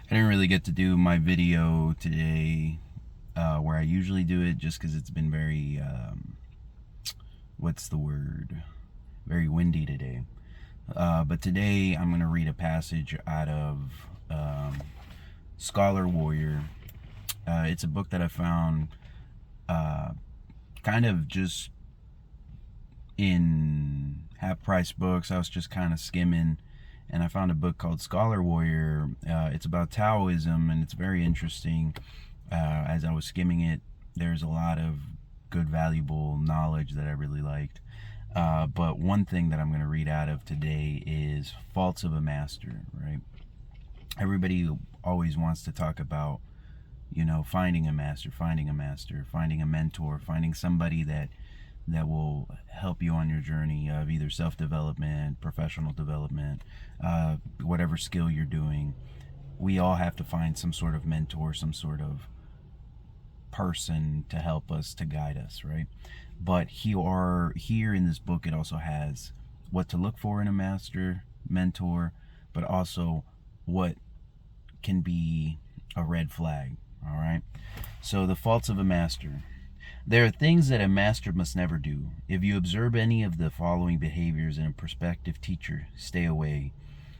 I didn't really get to do my video today where I usually do it just because it's been very, what's the word? Very windy today. But today I'm going to read a passage out of Scholar Warrior. It's a book that I found kind of just in half-price books. I was just kind of skimming, and I found a book called Scholar Warrior. It's about Taoism, and it's very interesting. As I was skimming it, there's a lot of good, valuable knowledge that I really liked. But one thing that I'm going to read out of today is Faults of a Master, right? Everybody always wants to talk about, finding a master, finding a mentor, finding somebody that will help you on your journey of either self-development, professional development, whatever skill you're doing. We all have to find some sort of mentor, some sort of person to help us, to guide us, right? But here in this book, it also has what to look for in a master, mentor, but also what can be a red flag, all right? So the faults of a master. There are things that a master must never do. If you observe any of the following behaviors in a prospective teacher, stay away.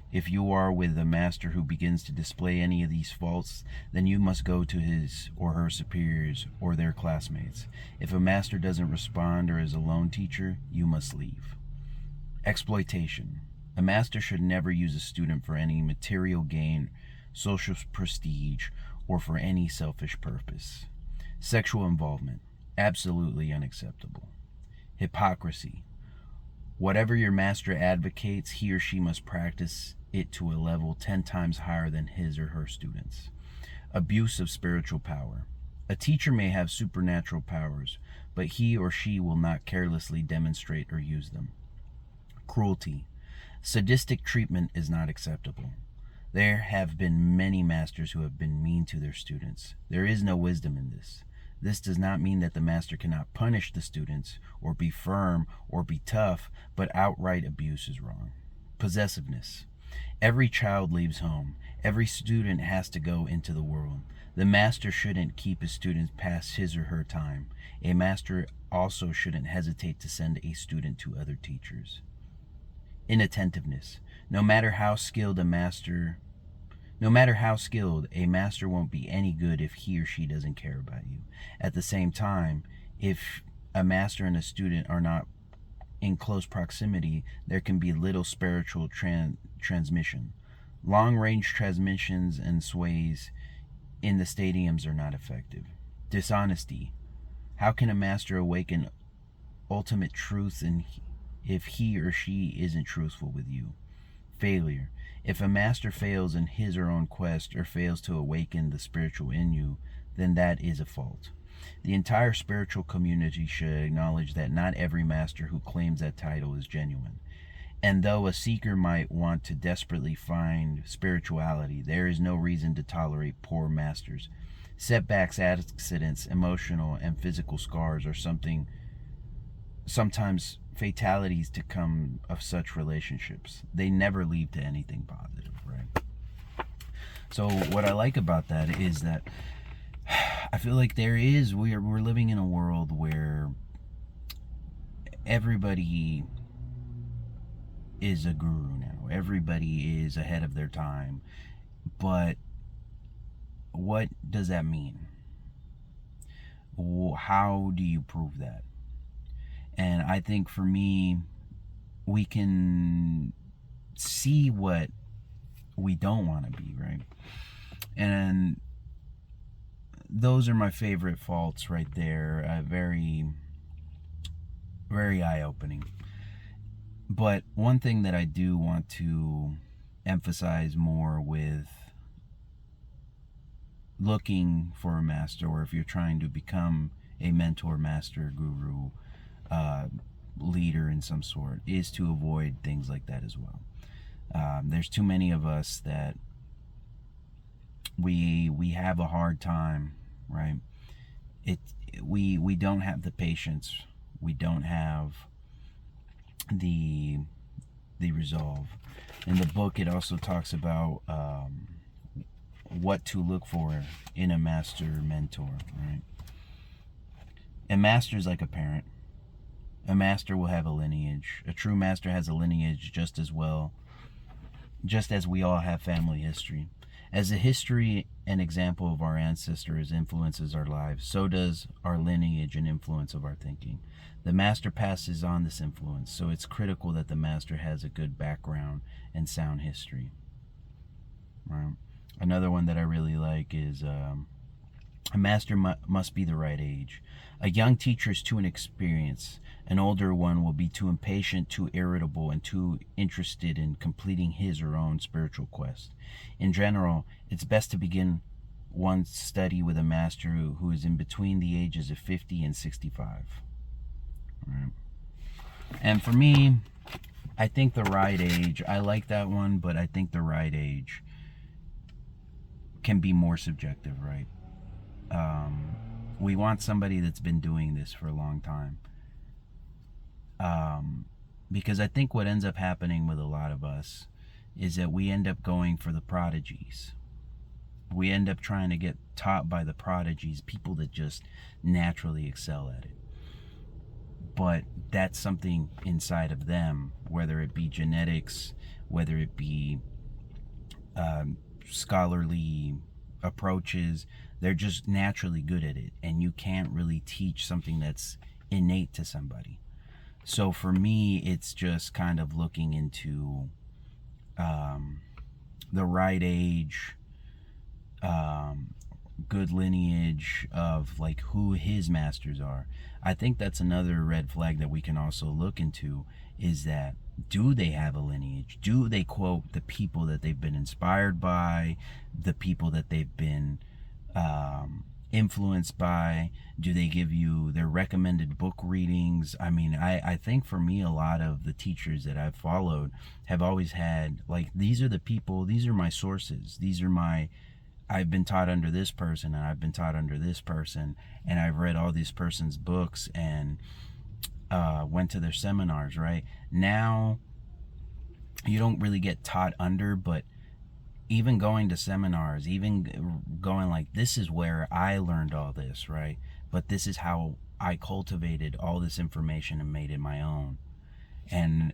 If you are with a master who begins to display any of these faults, then you must go to his or her superiors or their classmates. If a master doesn't respond or is a lone teacher, you must leave. Exploitation. A master should never use a student for any material gain, social prestige, or for any selfish purpose. Sexual involvement. Absolutely unacceptable. Hypocrisy. Whatever your master advocates, he or she must practice it to a level 10 times higher than his or her students. Abuse of spiritual power. A teacher may have supernatural powers, but he or she will not carelessly demonstrate or use them. Cruelty. Sadistic treatment is not acceptable. There have been many masters who have been mean to their students. There is no wisdom in this. This does not mean that the master cannot punish the students or be firm or be tough, but outright abuse is wrong. Possessiveness. Every child leaves home. Every student has to go into the world. The master shouldn't keep his students past his or her time. A master also shouldn't hesitate to send a student to other teachers. Inattentiveness. No matter how skilled, a master won't be any good if he or she doesn't care about you. At the same time, if a master and a student are not in close proximity, there can be little spiritual transmission. Long-range transmissions and sways in the stadiums are not effective. Dishonesty. How can a master awaken ultimate truth if he or she isn't truthful with you? Failure. If a master fails in his or her own quest or fails to awaken the spiritual in you, then that is a fault. The entire spiritual community should acknowledge that not every master who claims that title is genuine. And though a seeker might want to desperately find spirituality, there is no reason to tolerate poor masters. Setbacks, accidents, emotional and physical scars are sometimes fatalities to come of such relationships. They never lead to anything positive, right? So what I like about that is that I feel like we're living in a world where everybody is a guru now. Everybody is ahead of their time. But what does that mean? How do you prove that? And I think for me, we can see what we don't want to be, right? And those are my favorite faults right there. Very, very eye-opening. But one thing that I do want to emphasize more with looking for a master, or if you're trying to become a mentor, master, guru, leader in some sort, is to avoid things like that as well. There's too many of us that we have a hard time, right? We don't have the patience. We don't have the resolve. In the book, it also talks about what to look for in a master mentor, right? A master is like a parent. A master will have a lineage. A true master has a lineage just as well, just as we all have family history. As the history and example of our ancestors influences our lives, so does our lineage and influence of our thinking. The master passes on this influence, so it's critical that the master has a good background and sound history. Right? Another one that I really like is a master must be the right age. A young teacher is too inexperienced. An older one will be too impatient, too irritable, and too interested in completing his or her own spiritual quest. In general, it's best to begin one's study with a master who is in between the ages of 50 and 65. Right. And for me, I think the right age, I like that one, but I think the right age can be more subjective, right? We want somebody that's been doing this for a long time. Because I think what ends up happening with a lot of us is that we end up going for the prodigies. We end up trying to get taught by the prodigies, people that just naturally excel at it. But that's something inside of them, whether it be genetics, whether it be scholarly approaches, they're just naturally good at it, and you can't really teach something that's innate to somebody. So for me, it's just kind of looking into the right age, good lineage of like who his masters are. I think that's another red flag that we can also look into, is that do they have a lineage? Do they quote the people that they've been inspired by, the people that they've been influenced by? Do they give you their recommended book readings? I mean, I think for me, a lot of the teachers that I've followed have always had, like, these are the people, these are my sources, these are my, I've been taught under this person, and I've been taught under this person, and I've read all these person's books and went to their seminars, right? Now, you don't really get taught under, but even going to seminars, even going like, this is where I learned all this, right? But this is how I cultivated all this information and made it my own. And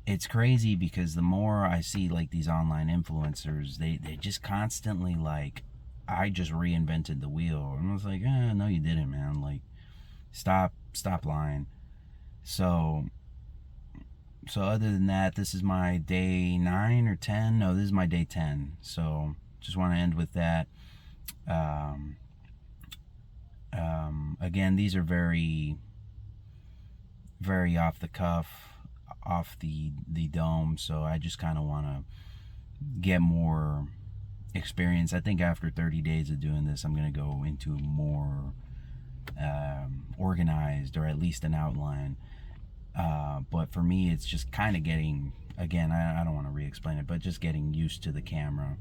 it's crazy because the more I see like these online influencers, they just constantly like, I just reinvented the wheel. And I was like, no, you didn't, man. Like, stop lying. So other than that, this is my day 9 or 10. No, this is my day 10. So just want to end with that. Again, these are very, very off the cuff, off the dome. So I just kind of want to get more experience. I think after 30 days of doing this, I'm going to go into more organized, or at least an outline. But for me, it's just kind of getting, again, I don't want to re-explain it, but just getting used to the camera.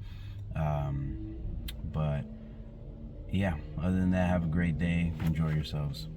But yeah, other than that, have a great day. Enjoy yourselves.